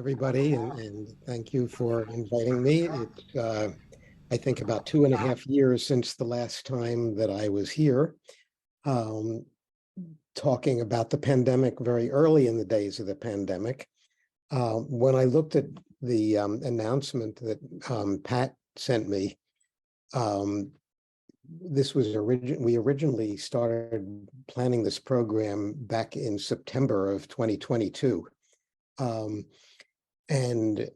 everybody, and thank you for inviting me. It's, I think, about 2.5 years since the last time that I was here, um, talking about the pandemic very early in the days of the pandemic. When I looked at the announcement that Pat sent me, this was we originally started planning this program back in September of 2022. And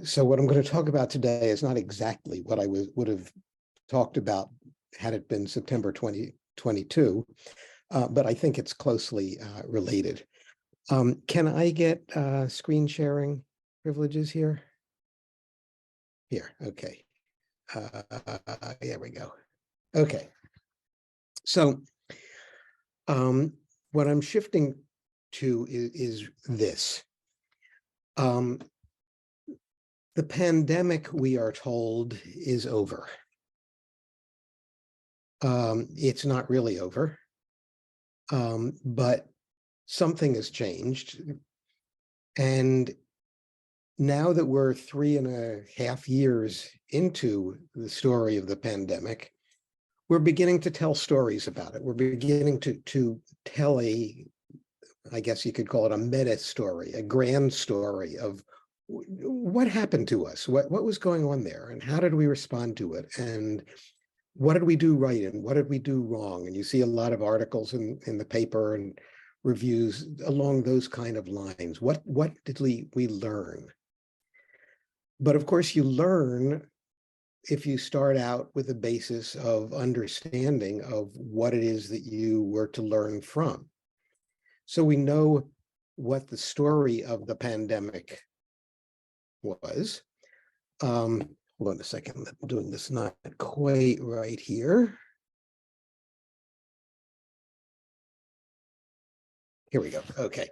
so what I'm going to talk about today is not exactly what I would have talked about had it been September 2022, but I think it's closely related. Can I get screen sharing privileges here? Here, okay. There we go. Okay. So what I'm shifting to is this. The pandemic, we are told, is over. It's not really over, but something has changed. And now that we're 3.5 years into the story of the pandemic, we're beginning to tell stories about it. We're beginning to tell I guess you could call it a meta story, a grand story of what happened to us, what was going on there, and how did we respond to it, and what did we do right and what did we do wrong? And you see a lot of articles in the paper and reviews along those kind of lines. What did we learn? But of course, you learn if you start out with a basis of understanding of what it is that you were to learn from. So we know what the story of the pandemic was. Hold on a second, I'm doing this not quite right here. Here we go, okay.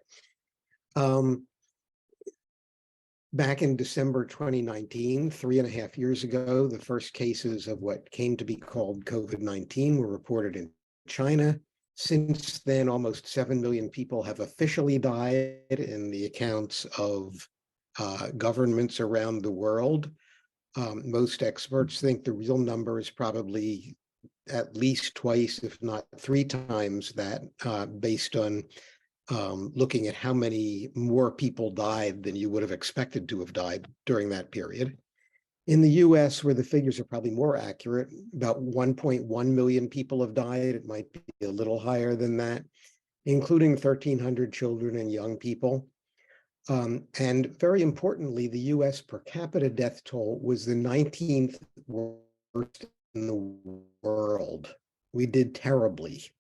Back in December 2019, 3.5 years ago, the first cases of what came to be called COVID-19 were reported in China. Since then, almost 7 million people have officially died in the accounts of governments around the world. Most experts think the real number is probably at least twice, if not 3 times that, based on looking at how many more people died than you would have expected to have died during that period. In the US, where the figures are probably more accurate, about 1.1 million people have died. It might be a little higher than that, including 1,300 children and young people. And very importantly, the US per capita death toll was the 19th worst in the world. We did terribly.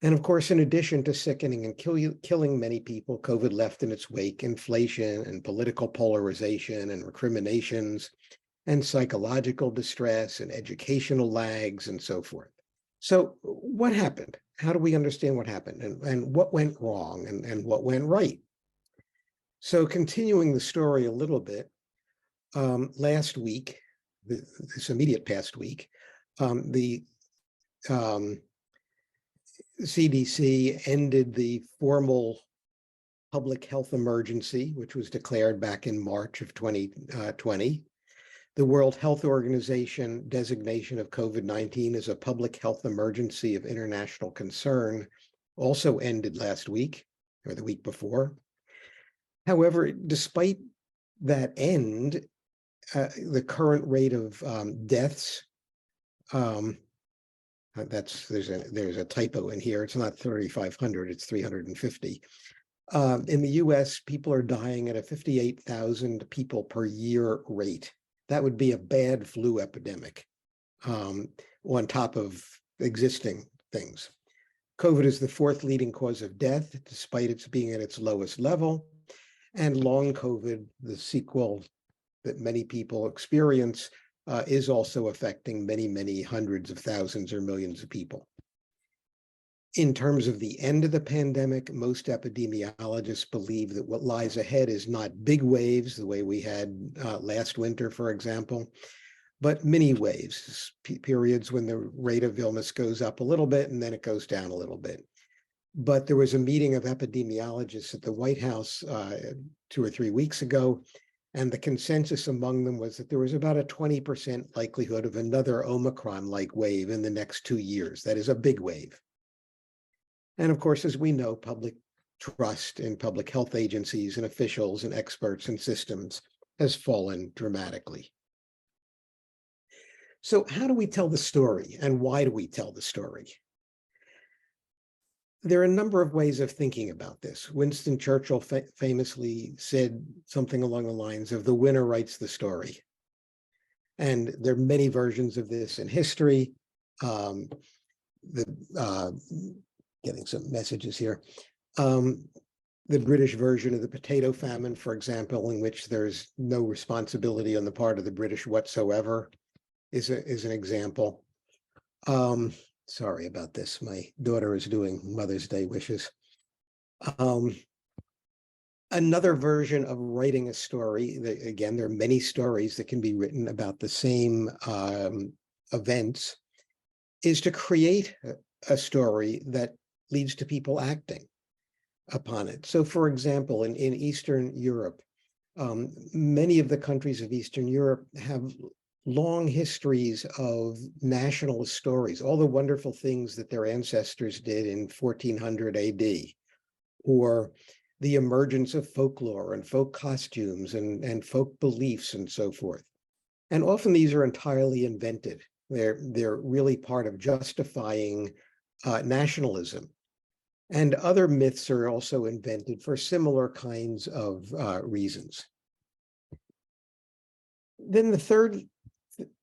And of course, in addition to sickening and killing many people, COVID left in its wake inflation and political polarization and recriminations and psychological distress and educational lags and so forth. So what happened? How do we understand what happened and what went wrong and what went right? So continuing the story a little bit, last week, this immediate past week, the CDC ended the formal public health emergency, which was declared back in March of 2020. The World Health Organization designation of COVID-19 as a public health emergency of international concern also ended last week or the week before. However, despite that end, the current rate of deaths, there's a typo in here. It's not 3,500, it's 350. In the US, people are dying at a 58,000 people per year rate. That would be a bad flu epidemic on top of existing things. COVID is the 4th leading cause of death, despite its being at its lowest level. And long COVID, the sequel that many people experience, is also affecting many, many hundreds of thousands or millions of people. In terms of the end of the pandemic, most epidemiologists believe that what lies ahead is not big waves, the way we had last winter, for example, but mini waves, periods when the rate of illness goes up a little bit and then it goes down a little bit. But there was a meeting of epidemiologists at the White House 2 or 3 weeks ago, and the consensus among them was that there was about a 20% likelihood of another Omicron-like wave in the next 2 years. That is a big wave. And of course, as we know, public trust in public health agencies and officials and experts and systems has fallen dramatically. So how do we tell the story, and why do we tell the story? There are a number of ways of thinking about this. Winston Churchill famously said something along the lines of, "The winner writes the story." And there are many versions of this in history. Getting some messages here. The British version of the potato famine, for example, in which there's no responsibility on the part of the British whatsoever, is an example. Sorry about this. My daughter is doing Mother's Day wishes. Another version of writing a story, again, there are many stories that can be written about the same events, is to create a story that leads to people acting upon it. So, for example, in Eastern Europe, many of the countries of Eastern Europe have long histories of nationalist stories, all the wonderful things that their ancestors did in 1400 AD, or the emergence of folklore and folk costumes and folk beliefs and so forth. And often these are entirely invented. They're really part of justifying nationalism. And other myths are also invented for similar kinds of reasons. Then the third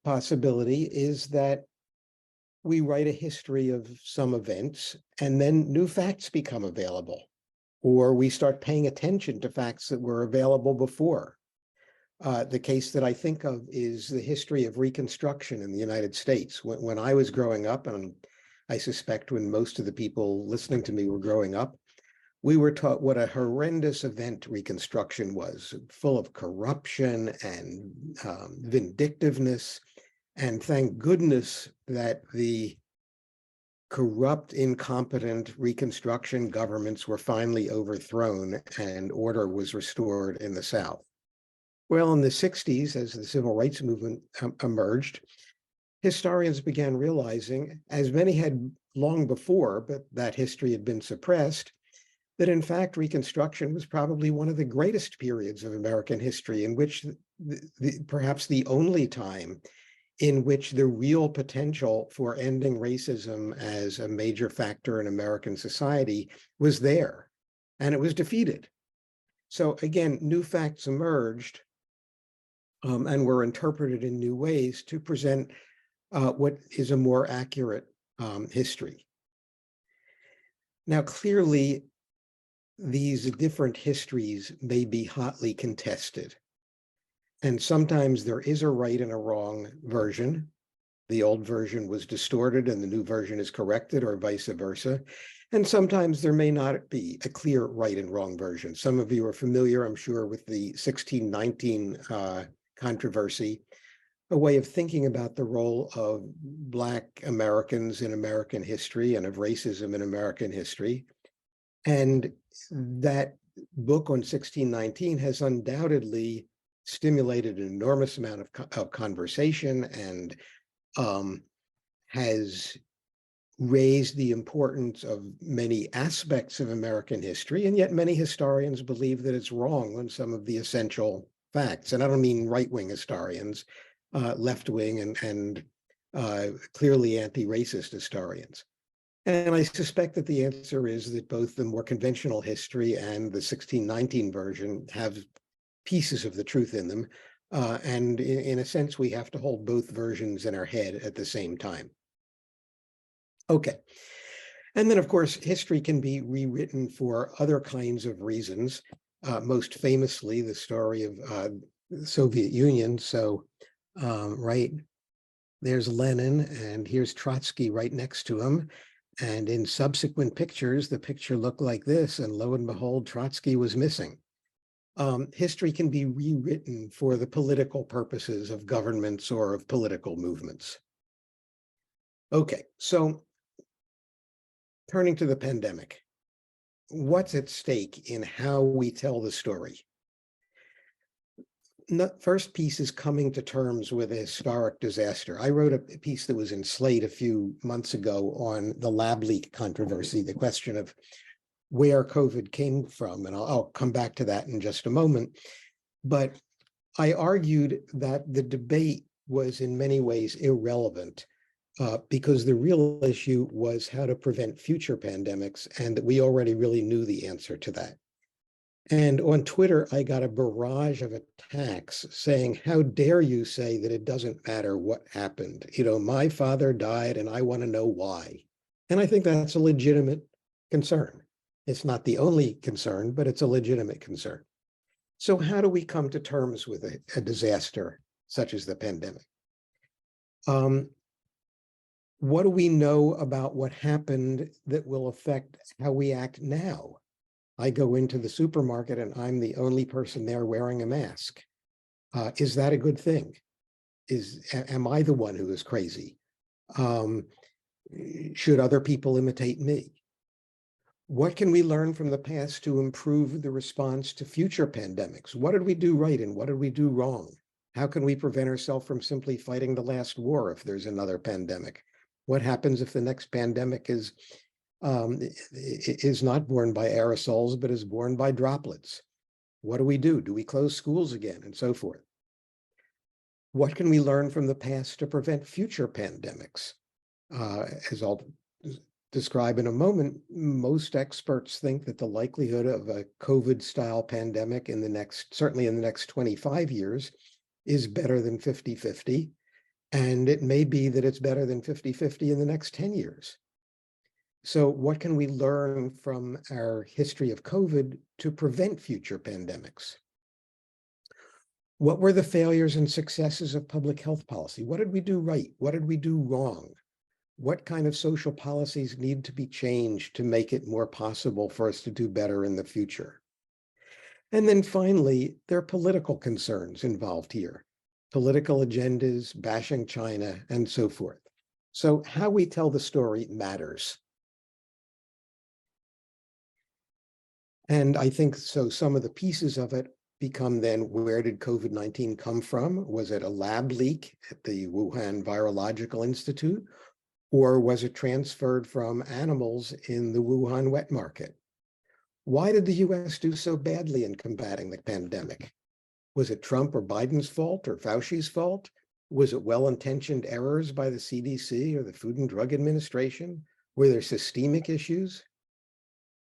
possibility is that we write a history of some events and then new facts become available, or we start paying attention to facts that were available before. The case that I think of is the history of Reconstruction in the United States. When I was growing up, and I suspect when most of the people listening to me were growing up, we were taught what a horrendous event Reconstruction was, full of corruption and vindictiveness. And thank goodness that the corrupt, incompetent Reconstruction governments were finally overthrown and order was restored in the South. Well, in the 60s, as the civil rights movement emerged, historians began realizing, as many had long before, but that history had been suppressed, that in fact Reconstruction was probably one of the greatest periods of American history, in which perhaps the only time in which the real potential for ending racism as a major factor in American society was there, and it was defeated. So again, new facts emerged and were interpreted in new ways to present what is a more accurate history. Now, clearly, these different histories may be hotly contested. And sometimes there is a right and a wrong version. The old version was distorted and the new version is corrected, or vice versa. And sometimes there may not be a clear right and wrong version. Some of you are familiar, I'm sure, with the 1619 controversy, a way of thinking about the role of Black Americans in American history and of racism in American history. And that book on 1619 has undoubtedly stimulated an enormous amount of conversation and has raised the importance of many aspects of American history, and yet many historians believe that it's wrong on some of the essential facts. And I don't mean right-wing historians, left-wing and clearly anti-racist historians. And I suspect that the answer is that both the more conventional history and the 1619 version have pieces of the truth in them. And in a sense, we have to hold both versions in our head at the same time. Okay. And then, of course, history can be rewritten for other kinds of reasons. Most famously, the story of the Soviet Union. So, right, there's Lenin, and here's Trotsky right next to him. And in subsequent pictures, the picture looked like this, and lo and behold, Trotsky was missing. History can be rewritten for the political purposes of governments or of political movements. Okay, so turning to the pandemic. what's at stake in how we tell the story? The first piece is coming to terms with a historic disaster. I wrote a piece that was in Slate a few months ago on the lab leak controversy, the question of where COVID came from, and I'll come back to that in just a moment. But I argued that the debate was in many ways irrelevant because the real issue was how to prevent future pandemics, and that we already really knew the answer to that. And on Twitter, I got a barrage of attacks saying, how dare you say that it doesn't matter what happened? You know, my father died and I want to know why. And I think that's a legitimate concern. It's not the only concern, but it's a legitimate concern. So how do we come to terms with a disaster such as the pandemic? What do we know about what happened that will affect how we act now? I go into the supermarket and I'm the only person there wearing a mask. Is that a good thing? Am I the one who is crazy? Should other people imitate me? What can we learn from the past to improve the response to future pandemics? What did we do right and what did we do wrong? How can we prevent ourselves from simply fighting the last war if there's another pandemic? What happens if the next pandemic is not borne by aerosols, but is borne by droplets? What do we do? Do we close schools again, and so forth? What can we learn from the past to prevent future pandemics? As I'll describe in a moment, most experts think that the likelihood of a COVID-style pandemic certainly in the next 25 years, is better than 50-50. And it may be that it's better than 50-50 in the next 10 years. So what can we learn from our history of COVID to prevent future pandemics? What were the failures and successes of public health policy? What did we do right? What did we do wrong? What kind of social policies need to be changed to make it more possible for us to do better in the future? And then finally, there are political concerns involved here, political agendas, bashing China, and so forth. So how we tell the story matters. And I think so some of the pieces of it become then, where did COVID-19 come from? Was it a lab leak at the Wuhan Virological Institute? Or was it transferred from animals in the Wuhan wet market? Why did the US do so badly in combating the pandemic? Was it Trump or Biden's fault or Fauci's fault? Was it well-intentioned errors by the CDC or the Food and Drug Administration? Were there systemic issues?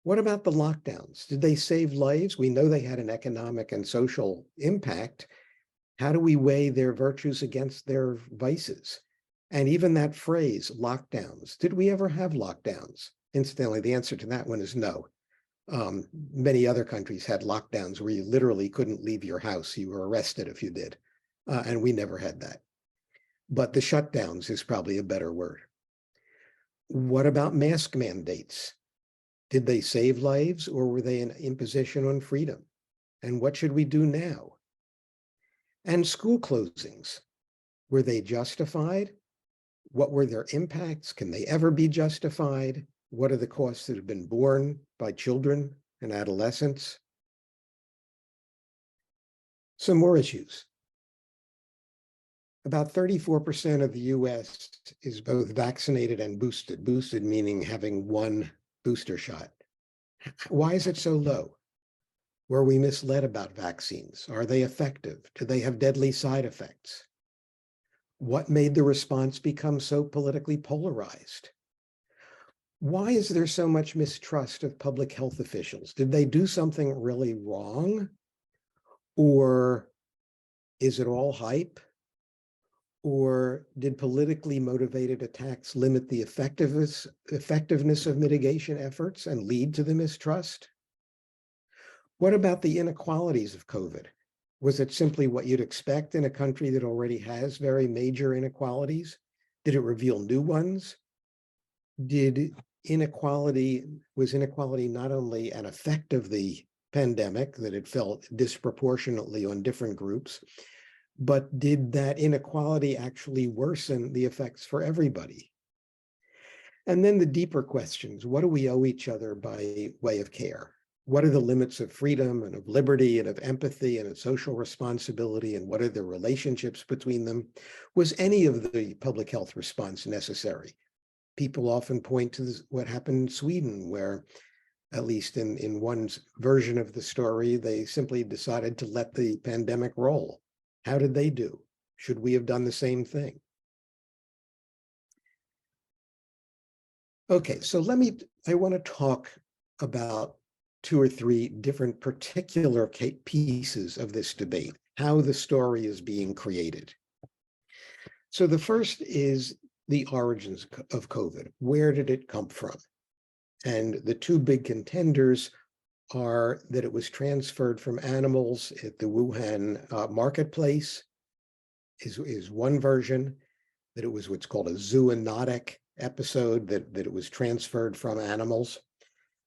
What about the lockdowns? Did they save lives? We know they had an economic and social impact. How do we weigh their virtues against their vices? And even that phrase, lockdowns, did we ever have lockdowns? Incidentally, the answer to that one is no. Many other countries had lockdowns where you literally couldn't leave your house. You were arrested if you did. And we never had that. But the shutdowns is probably a better word. What about mask mandates? Did they save lives or were they an imposition on freedom? And what should we do now? And school closings, were they justified? What were their impacts? Can they ever be justified? What are the costs that have been borne by children and adolescents? Some more issues. About 34% of the US is both vaccinated and boosted. Boosted meaning having one booster shot. Why is it so low? Were we misled about vaccines? Are they effective? Do they have deadly side effects? What made the response become so politically polarized? Why is there so much mistrust of public health officials? Did they do something really wrong? Or is it all hype? Or did politically motivated attacks limit the effectiveness of mitigation efforts and lead to the mistrust? What about the inequalities of COVID? Was it simply what you'd expect in a country that already has very major inequalities? Did it reveal new ones? Was inequality not only an effect of the pandemic, that it felt disproportionately on different groups, but did that inequality actually worsen the effects for everybody? And then the deeper questions: what do we owe each other by way of care? What are the limits of freedom and of liberty and of empathy and of social responsibility? And what are the relationships between them? Was any of the public health response necessary? People often point to what happened in Sweden, where, at least in one version of the story, they simply decided to let the pandemic roll. How did they do? Should we have done the same thing? Okay, so I want to talk about two or three different particular pieces of this debate, how the story is being created. So the first is the origins of COVID. Where did it come from? And the two big contenders are that it was transferred from animals at the Wuhan marketplace, is one version, that it was what's called a zoonotic episode, that it was transferred from animals.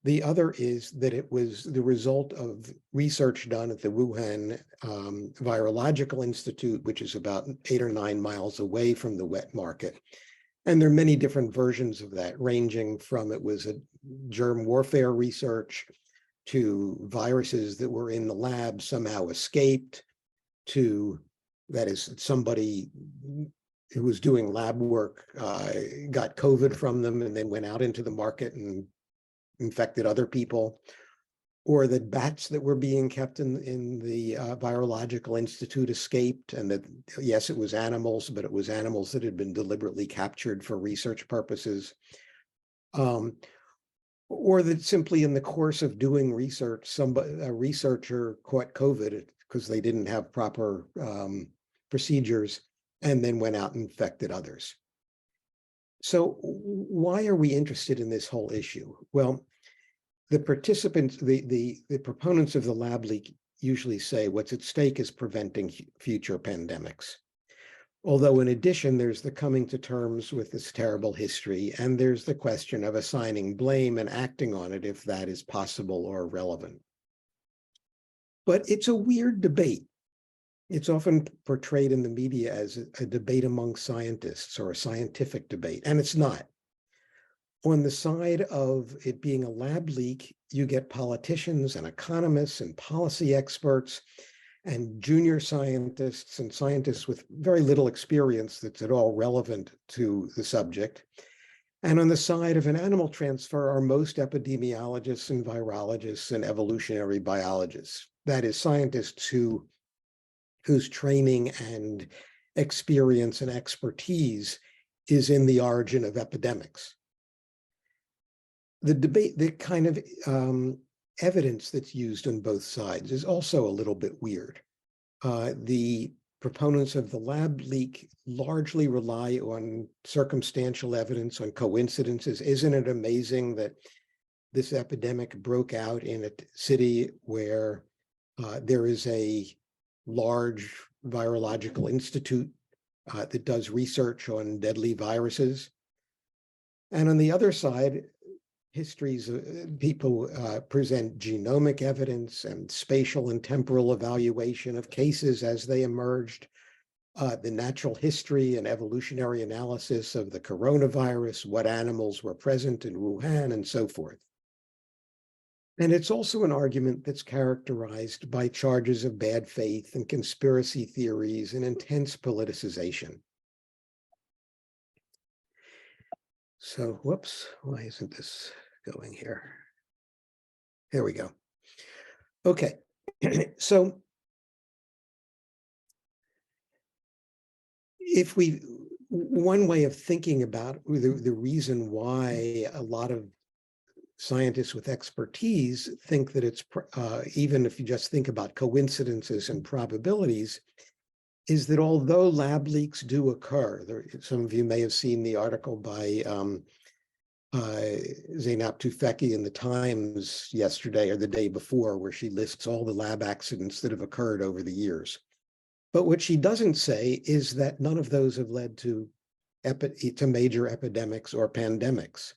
The other is that it was the result of research done at the Wuhan Virological Institute, which is about 8 or 9 miles away from the wet market. And there are many different versions of that, ranging from it was a germ warfare research, to viruses that were in the lab somehow escaped, to, that is, somebody who was doing lab work got COVID from them and then went out into the market and infected other people, or that bats that were being kept in the Virological Institute escaped, and that, yes, it was animals, but it was animals that had been deliberately captured for research purposes. Or that simply in the course of doing research, a researcher caught COVID because they didn't have proper procedures and then went out and infected others. So why are we interested in this whole issue? Well, the participants, the proponents of the lab leak usually say what's at stake is preventing future pandemics. Although in addition, there's the coming to terms with this terrible history, and there's the question of assigning blame and acting on it if that is possible or relevant. But it's a weird debate. It's often portrayed in the media as a debate among scientists or a scientific debate, and it's not. On the side of it being a lab leak, you get politicians and economists and policy experts and junior scientists and scientists with very little experience that's at all relevant to the subject. And on the side of an animal transfer are most epidemiologists and virologists and evolutionary biologists. That is, scientists whose training and experience and expertise is in the origin of epidemics. The debate, the kind of evidence that's used on both sides is also a little bit weird. The proponents of the lab leak largely rely on circumstantial evidence, on coincidences. Isn't it amazing that this epidemic broke out in a city where there is a large virological institute that does research on deadly viruses? And on the other side, histories, people present genomic evidence and spatial and temporal evaluation of cases as they emerged, the natural history and evolutionary analysis of the coronavirus, what animals were present in Wuhan, and so forth. And it's also an argument that's characterized by charges of bad faith and conspiracy theories and intense politicization. So, whoops, why isn't this going here? There we go. Okay, so one way of thinking about the reason why a lot of scientists with expertise think that it's, even if you just think about coincidences and probabilities, is that although lab leaks do occur, some of you may have seen the article by Zeynep Tufekci in the Times yesterday or the day before, where she lists all the lab accidents that have occurred over the years. But what she doesn't say is that none of those have led to major epidemics or pandemics.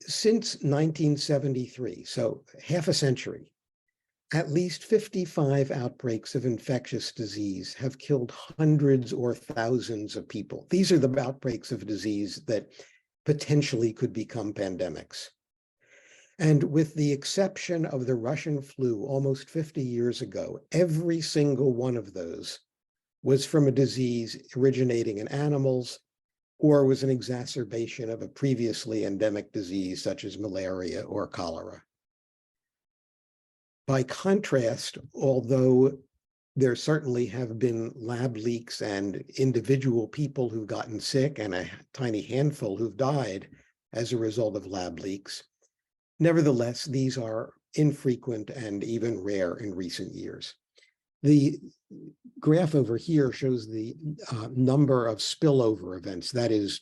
Since 1973, so half a century, At least 55 outbreaks of infectious disease have killed hundreds or thousands of people. These are the outbreaks of disease that potentially could become pandemics. And with the exception of the Russian flu almost 50 years ago, every single one of those was from a disease originating in animals or was an exacerbation of a previously endemic disease such as malaria or cholera. By contrast, although there certainly have been lab leaks and individual people who've gotten sick and a tiny handful who've died as a result of lab leaks, nevertheless, these are infrequent and even rare in recent years. The graph over here shows the number of spillover events, that is,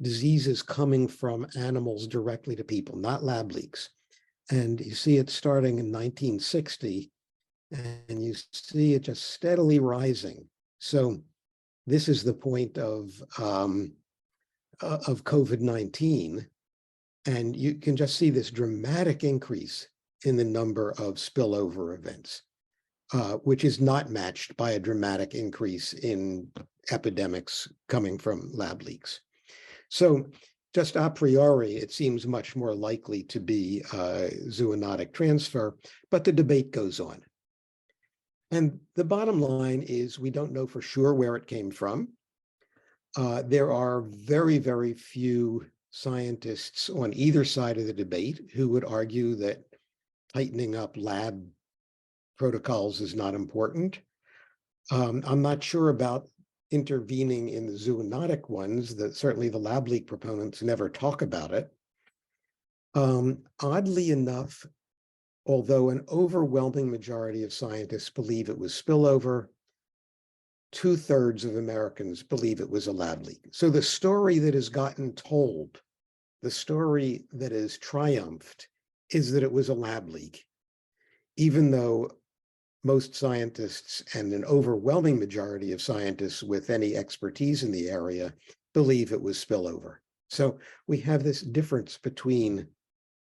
diseases coming from animals directly to people, not lab leaks. And you see it starting in 1960, and you see it just steadily rising. So this is the point of COVID-19, and you can just see this dramatic increase in the number of spillover events, which is not matched by a dramatic increase in epidemics coming from lab leaks. So just a priori, it seems much more likely to be zoonotic transfer, but the debate goes on. And the bottom line is we don't know for sure where it came from. There are very, very few scientists on either side of the debate who would argue that tightening up lab protocols is not important. I'm not sure about intervening in the zoonotic ones, that certainly the lab leak proponents never talk about it. Oddly enough, although an overwhelming majority of scientists believe it was spillover, 2/3 of Americans believe it was a lab leak. So the story that has gotten told, the story that has triumphed, is that it was a lab leak, even though most scientists and an overwhelming majority of scientists with any expertise in the area believe it was spillover. So we have this difference between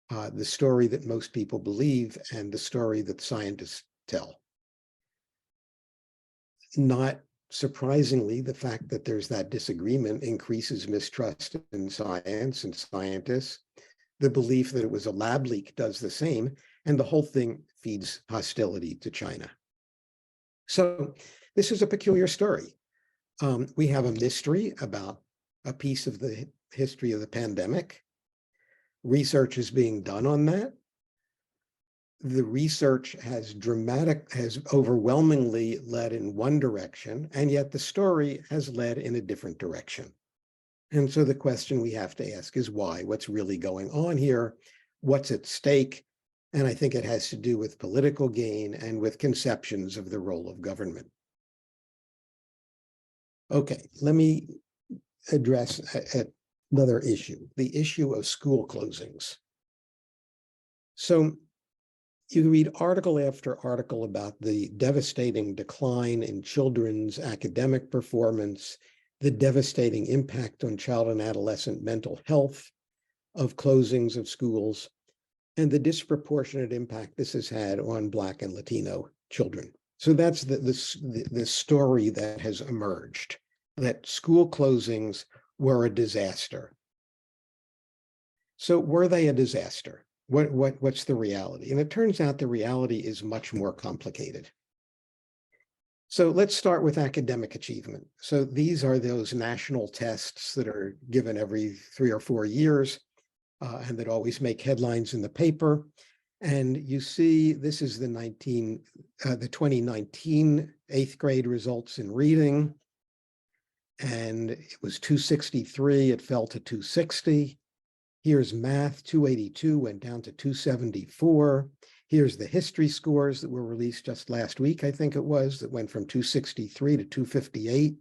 the story that most people believe and the story that scientists tell. Not surprisingly, the fact that there's that disagreement increases mistrust in science and scientists. The belief that it was a lab leak does the same, and the whole thing feeds hostility to China. So this is a peculiar story. We have a mystery about a piece of the history of the pandemic. Research is being done on that. The research has overwhelmingly led in one direction, and yet the story has led in a different direction. And so the question we have to ask is why? What's really going on here? What's at stake? And I think it has to do with political gain and with conceptions of the role of government. Okay, let me address another issue, the issue of school closings. So you read article after article about the devastating decline in children's academic performance, the devastating impact on child and adolescent mental health of closings of schools, and the disproportionate impact this has had on Black and Latino children. So that's the story that has emerged, that school closings were a disaster. So were they a disaster? What's the reality? And it turns out the reality is much more complicated. So let's start with academic achievement. So these are those national tests that are given every 3 or 4 years and that always make headlines in the paper. And you see, this is the 2019 8th grade results in reading. And it was 263, it fell to 260. Here's math, 282 went down to 274. Here's the history scores that were released just last week, I think it was, that went from 263 to 258.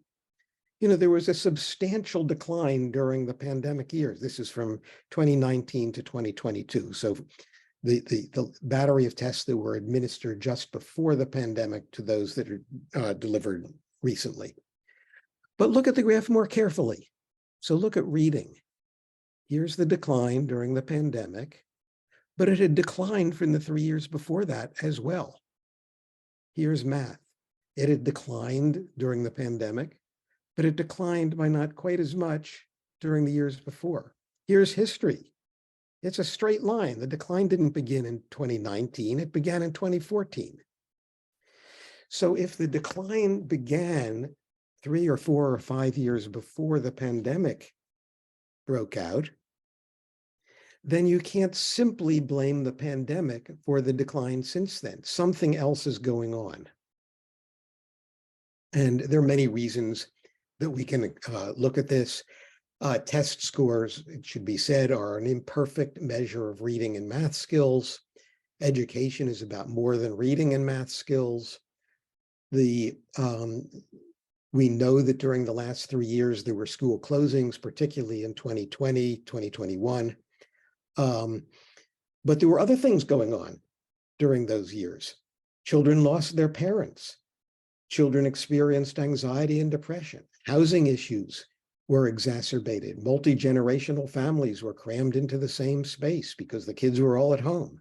You know, there was a substantial decline during the pandemic years. This is from 2019 to 2022. So the battery of tests that were administered just before the pandemic to those that are delivered recently. But look at the graph more carefully. So look at reading. Here's the decline during the pandemic, but it had declined from the 3 years before that as well. Here's math. It had declined during the pandemic, but it declined by not quite as much during the years before. Here's history. It's a straight line. The decline didn't begin in 2019, it began in 2014. So if the decline began 3 or 4 or 5 years before the pandemic broke out, then you can't simply blame the pandemic for the decline since then. Something else is going on. And there are many reasons that we can look at this. Test scores, it should be said, are an imperfect measure of reading and math skills. Education is about more than reading and math skills. We know that during the last 3 years, there were school closings, particularly in 2020, 2021. But there were other things going on during those years. Children lost their parents. Children experienced anxiety and depression. Housing issues were exacerbated. Multi-generational families were crammed into the same space because the kids were all at home.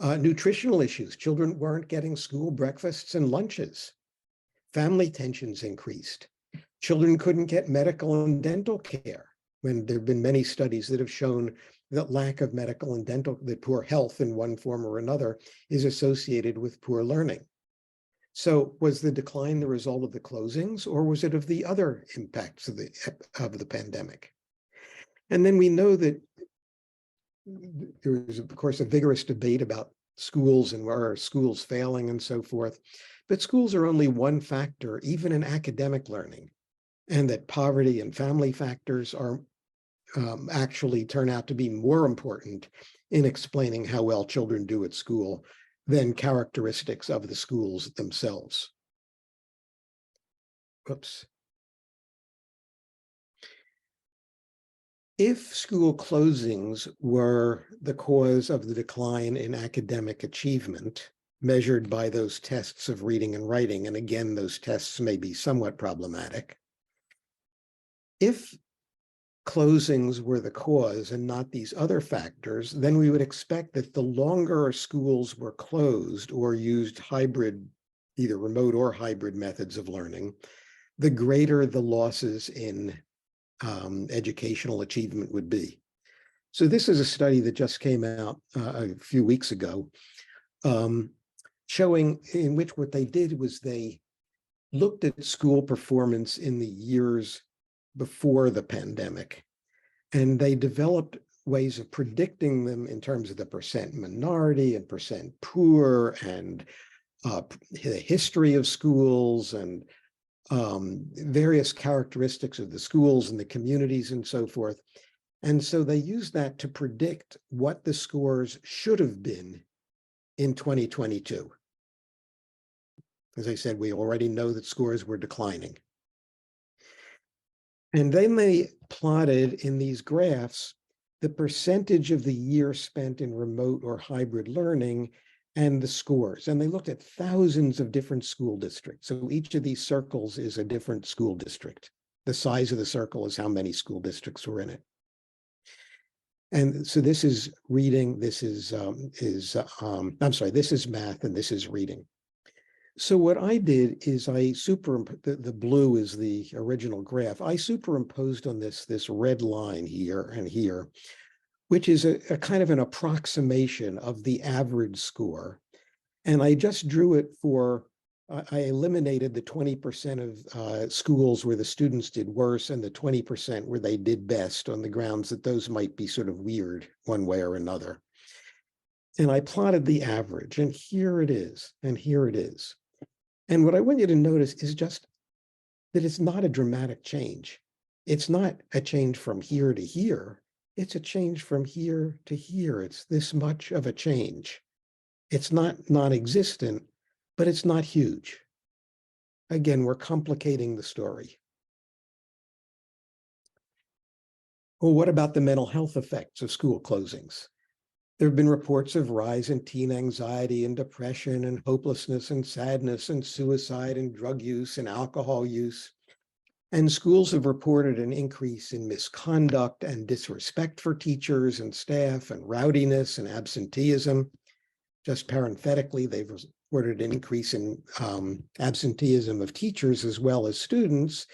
Nutritional issues. Children weren't getting school breakfasts and lunches. Family tensions increased. Children couldn't get medical and dental care, when there have been many studies that have shown that lack of medical and dental, that poor health in one form or another is associated with poor learning. So was the decline the result of the closings, or was it of the other impacts of the pandemic? And then we know that there is, of course, a vigorous debate about schools and where are schools failing and so forth. But schools are only one factor, even in academic learning, and that poverty and family factors are actually turn out to be more important in explaining how well children do at school than characteristics of the schools themselves. Oops. If school closings were the cause of the decline in academic achievement, measured by those tests of reading and writing, and again, those tests may be somewhat problematic, if closings were the cause and not these other factors, then we would expect that the longer our schools were closed or used hybrid, either remote or hybrid methods of learning, the greater the losses in educational achievement would be. So this is a study that just came out a few weeks ago, showing in which what they did was they looked at school performance in the years before the pandemic, and they developed ways of predicting them in terms of the percent minority and percent poor and the history of schools and various characteristics of the schools and the communities and so forth. And so they used that to predict what the scores should have been in 2022. As I said, we already know that scores were declining. And then they plotted in these graphs the percentage of the year spent in remote or hybrid learning and the scores. And they looked at thousands of different school districts. So each of these circles is a different school district. The size of the circle is how many school districts were in it. And so this is reading, this is this is math, and this is reading. So what I did is I superimposed, the blue is the original graph. I superimposed on this red line here and here, which is a kind of an approximation of the average score. And I just drew it for, I eliminated the 20% of schools where the students did worse and the 20% where they did best, on the grounds that those might be sort of weird one way or another. And I plotted the average, and here it is, and here it is. And what I want you to notice is just that it's not a dramatic change. It's not a change from here to here. It's a change from here to here. It's this much of a change. It's not non-existent, but it's not huge. Again, we're complicating the story. Well, what about the mental health effects of school closings? There have been reports of rise in teen anxiety and depression and hopelessness and sadness and suicide and drug use and alcohol use. And schools have reported an increase in misconduct and disrespect for teachers and staff and rowdiness and absenteeism. Just parenthetically, they've reported an increase in absenteeism of teachers as well as students.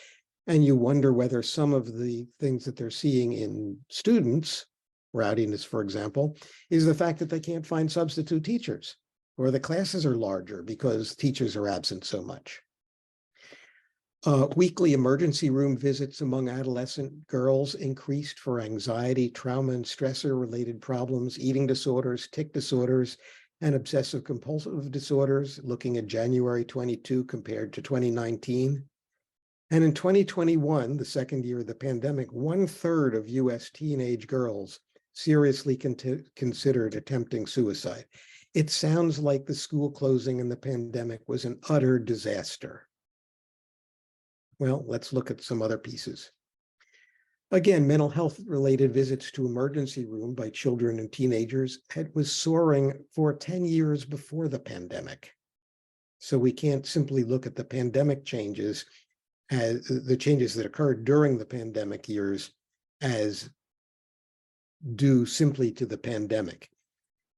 And you wonder whether some of the things that they're seeing in students, rowdiness, for example, is the fact that they can't find substitute teachers, or the classes are larger because teachers are absent so much. Weekly emergency room visits among adolescent girls increased for anxiety, trauma, and stressor-related problems, eating disorders, tic disorders, and obsessive compulsive disorders, looking at January 22 compared to 2019. And in 2021, the second year of the pandemic, 1/3 of US teenage girls seriously considered attempting suicide. It sounds like the school closing and the pandemic was an utter disaster. Well, let's look at some other pieces. Again, mental health related visits to emergency room by children and teenagers was soaring for 10 years before the pandemic. So we can't simply look at the pandemic changes as the changes that occurred during the pandemic years as due simply to the pandemic.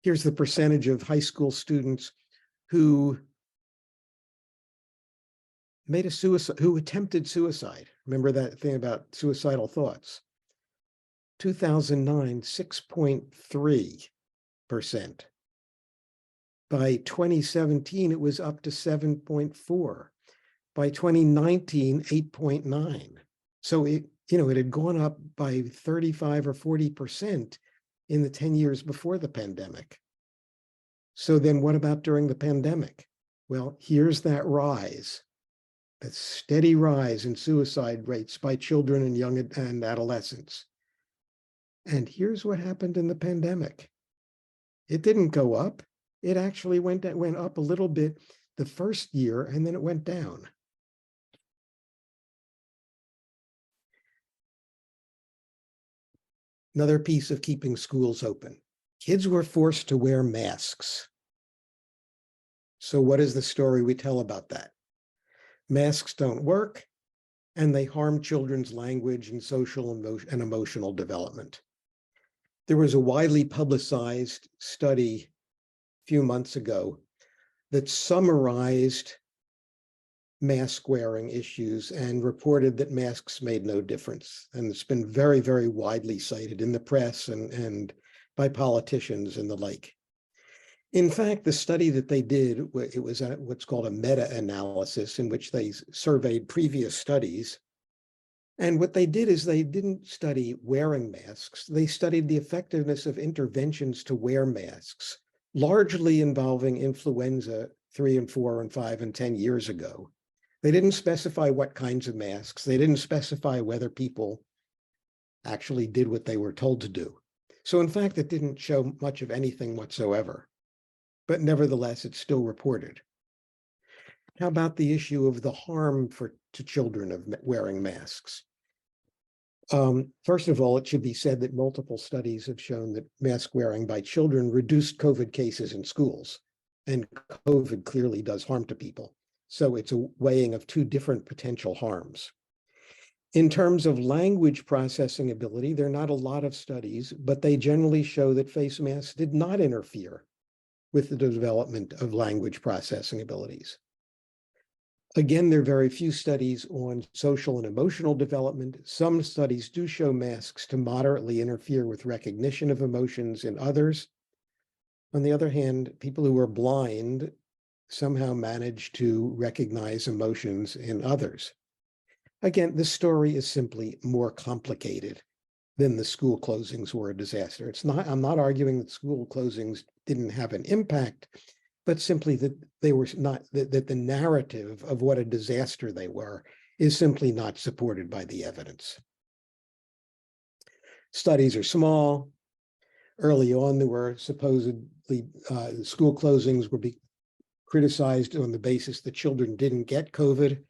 Here's the percentage of high school students who attempted suicide. Remember that thing about suicidal thoughts? 2009, 6.3%. By 2017, it was up to 7.4. By 2019, 8.9. So it had gone up by 35 or 40% in the 10 years before the pandemic. So then what about during the pandemic? Well, here's that rise. A steady rise in suicide rates by children and young and adolescents. And here's what happened in the pandemic. It didn't go up. It actually went up a little bit the first year, and then it went down. Another piece of keeping schools open. Kids were forced to wear masks. So what is the story we tell about that? Masks don't work, and they harm children's language and social and emotional development. There was a widely publicized study a few months ago that summarized mask wearing issues and reported that masks made no difference. And it's been very, very widely cited in the press and by politicians and the like. In fact, the study that they did, it was what's called a meta-analysis in which they surveyed previous studies. And what they did is they didn't study wearing masks. They studied the effectiveness of interventions to wear masks, largely involving influenza 3 and 4 and 5 and 10 years ago. They didn't specify what kinds of masks. They didn't specify whether people actually did what they were told to do. So in fact, it didn't show much of anything whatsoever. But nevertheless, it's still reported. How about the issue of the harm to children of wearing masks? First of all, it should be said that multiple studies have shown that mask wearing by children reduced COVID cases in schools, and COVID clearly does harm to people. So it's a weighing of two different potential harms. In terms of language processing ability, there are not a lot of studies, but they generally show that face masks did not interfere with the development of language processing abilities. Again, there are very few studies on social and emotional development. Some studies do show masks to moderately interfere with recognition of emotions in others. On the other hand, people who are blind somehow manage to recognize emotions in others. Again, the story is simply more complicated than the school closings were a disaster. I'm not arguing that school closings didn't have an impact, but simply that they were not, that the narrative of what a disaster they were is simply not supported by the evidence. Studies are small. Early on, there were supposedly school closings would be criticized on the basis that children didn't get COVID.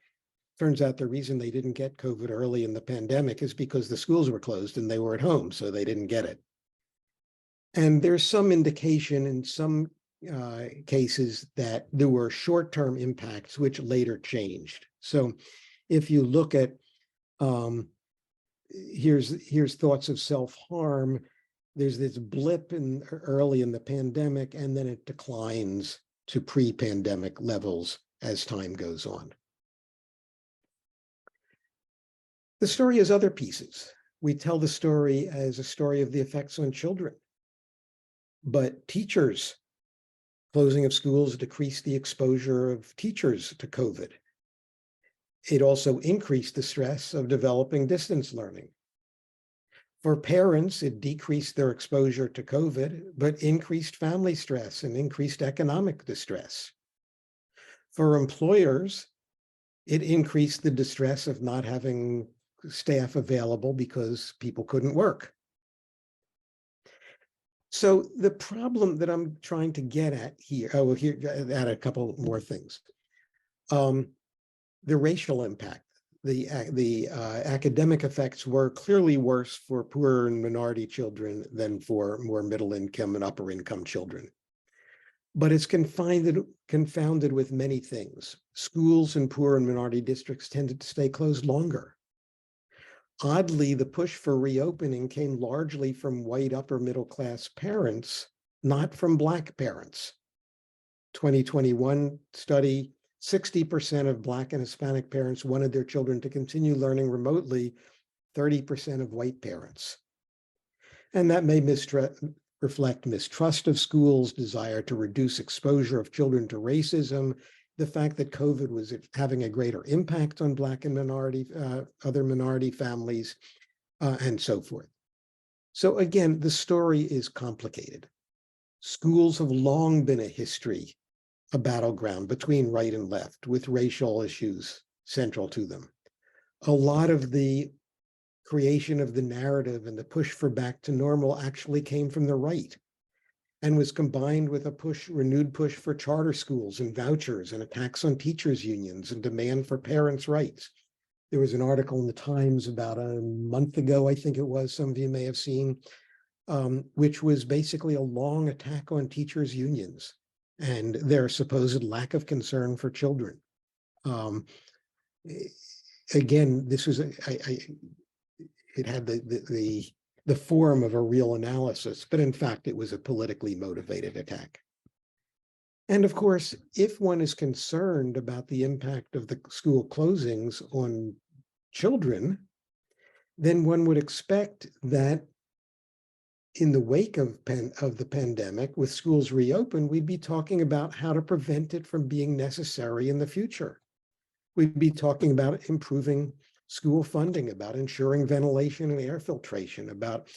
Turns out the reason they didn't get COVID early in the pandemic is because the schools were closed and they were at home, so they didn't get it. And there's some indication in some cases that there were short-term impacts which later changed. So if you look at, here's thoughts of self-harm, there's this blip early in the pandemic, and then it declines to pre-pandemic levels as time goes on. The story has other pieces. We tell the story as a story of the effects on children, but teachers, closing of schools decreased the exposure of teachers to COVID. It also increased the stress of developing distance learning. For parents, it decreased their exposure to COVID, but increased family stress and increased economic distress. For employers, it increased the distress of not having staff available because people couldn't work. So the problem that I'm trying to get at here, I will add a couple more things. The racial impact, the academic effects were clearly worse for poor and minority children than for more middle income and upper income children. But it's confounded with many things. Schools in poor and minority districts tended to stay closed longer. Oddly, the push for reopening came largely from white upper middle class parents, not from Black parents. 2021 study, 60% of Black and Hispanic parents wanted their children to continue learning remotely, 30% of white parents. And that may reflect mistrust of schools, desire to reduce exposure of children to racism, the fact that COVID was having a greater impact on Black and other minority families, and so forth. So again, the story is complicated. Schools have long been a history, a battleground between right and left, with racial issues central to them. A lot of the creation of the narrative and the push for back to normal actually came from the right and was combined with a renewed push for charter schools and vouchers and attacks on teachers' unions and demand for parents' rights. There was an article in the Times about a month ago, I think it was, some of you may have seen, which was basically a long attack on teachers' unions and their supposed lack of concern for children. Again, this was it had the form of a real analysis, but in fact, it was a politically motivated attack. And of course, if one is concerned about the impact of the school closings on children, then one would expect that in the wake of the pandemic, with schools reopened, we'd be talking about how to prevent it from being necessary in the future. We'd be talking about improving school funding, about ensuring ventilation and air filtration, about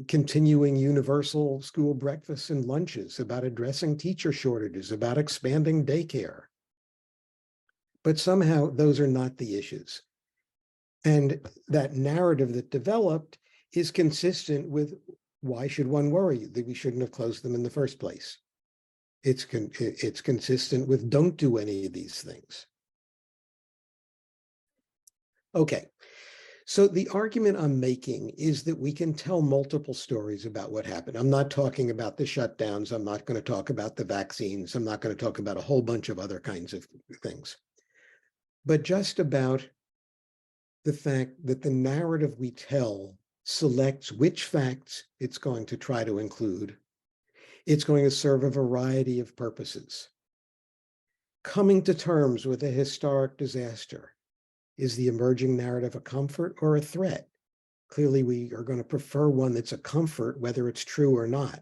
continuing universal school breakfasts and lunches, about addressing teacher shortages, about expanding daycare. But somehow those are not the issues. And that narrative that developed is consistent with why should one worry that we shouldn't have closed them in the first place. It's consistent with don't do any of these things. Okay, so the argument I'm making is that we can tell multiple stories about what happened. I'm not talking about the shutdowns. I'm not going to talk about the vaccines. I'm not going to talk about a whole bunch of other kinds of things, but just about the fact that the narrative we tell selects which facts it's going to try to include. It's going to serve a variety of purposes. Coming to terms with a historic disaster. Is the emerging narrative a comfort or a threat? Clearly, we are going to prefer one that's a comfort, whether it's true or not.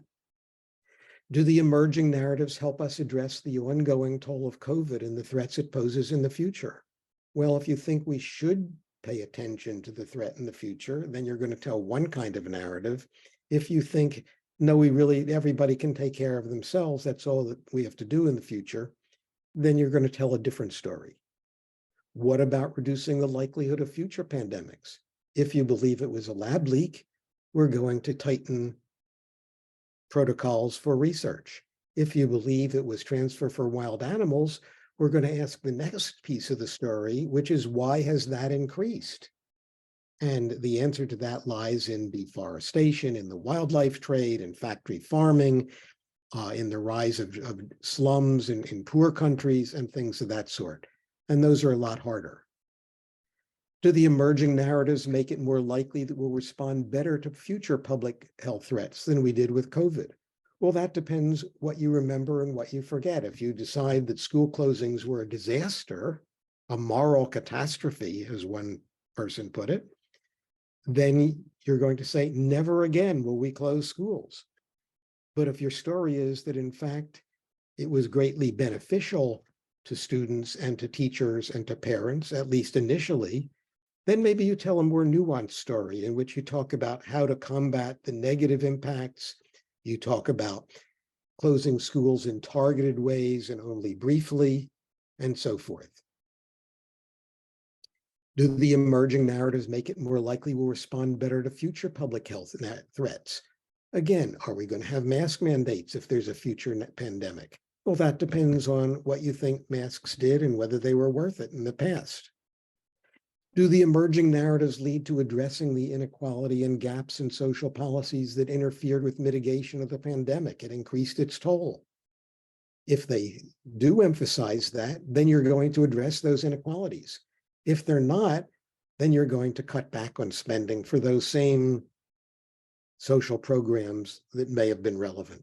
Do the emerging narratives help us address the ongoing toll of COVID and the threats it poses in the future? Well, if you think we should pay attention to the threat in the future, then you're going to tell one kind of a narrative. If you think, no, everybody can take care of themselves, that's all that we have to do in the future, then you're going to tell a different story. What about reducing the likelihood of future pandemics? If you believe it was a lab leak, we're going to tighten protocols for research. If you believe it was transfer for wild animals, we're going to ask the next piece of the story, which is why has that increased? And the answer to that lies in deforestation, in the wildlife trade, in factory farming, in the rise of slums in poor countries and things of that sort. And those are a lot harder. Do the emerging narratives make it more likely that we'll respond better to future public health threats than we did with COVID? Well, that depends what you remember and what you forget. If you decide that school closings were a disaster, a moral catastrophe, as one person put it, then you're going to say, never again will we close schools. But if your story is that, in fact, it was greatly beneficial to students and to teachers and to parents, at least initially, then maybe you tell a more nuanced story in which you talk about how to combat the negative impacts. You talk about closing schools in targeted ways and only briefly, and so forth. Do the emerging narratives make it more likely we'll respond better to future public health threats? Again, are we going to have mask mandates if there's a future pandemic? Well, that depends on what you think masks did and whether they were worth it in the past. Do the emerging narratives lead to addressing the inequality and gaps in social policies that interfered with mitigation of the pandemic and increased its toll? If they do emphasize that, then you're going to address those inequalities. If they're not, then you're going to cut back on spending for those same social programs that may have been relevant.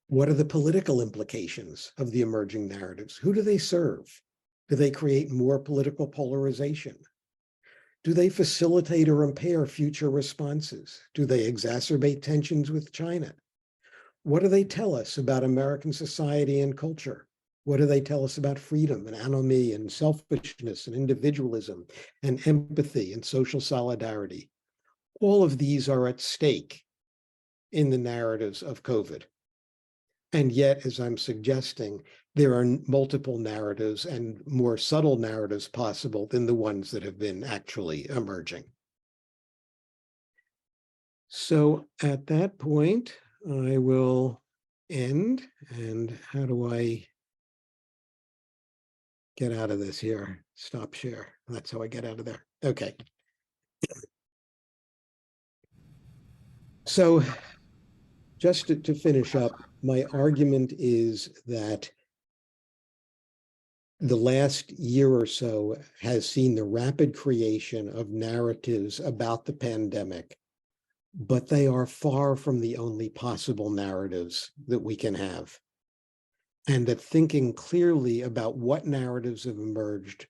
What are the political implications of the emerging narratives? Who do they serve? Do they create more political polarization? Do they facilitate or impair future responses? Do they exacerbate tensions with China? What do they tell us about American society and culture? What do they tell us about freedom and anomie and selfishness and individualism and empathy and social solidarity? All of these are at stake in the narratives of COVID. And yet, as I'm suggesting, there are multiple narratives and more subtle narratives possible than the ones that have been actually emerging. So at that point, I will end. And how do I get out of this here? Stop share. That's how I get out of there. Okay. So just to finish up, my argument is that the last year or so has seen the rapid creation of narratives about the pandemic, but they are far from the only possible narratives that we can have. And that thinking clearly about what narratives have emerged,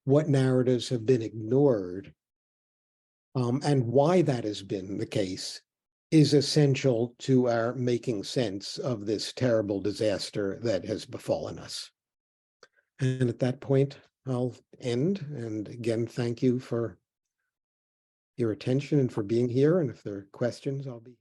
what narratives have been ignored, and why that has been the case is essential to our making sense of this terrible disaster that has befallen us. And at that point, I'll end. And again, thank you for your attention and for being here. And if there are questions, I'll be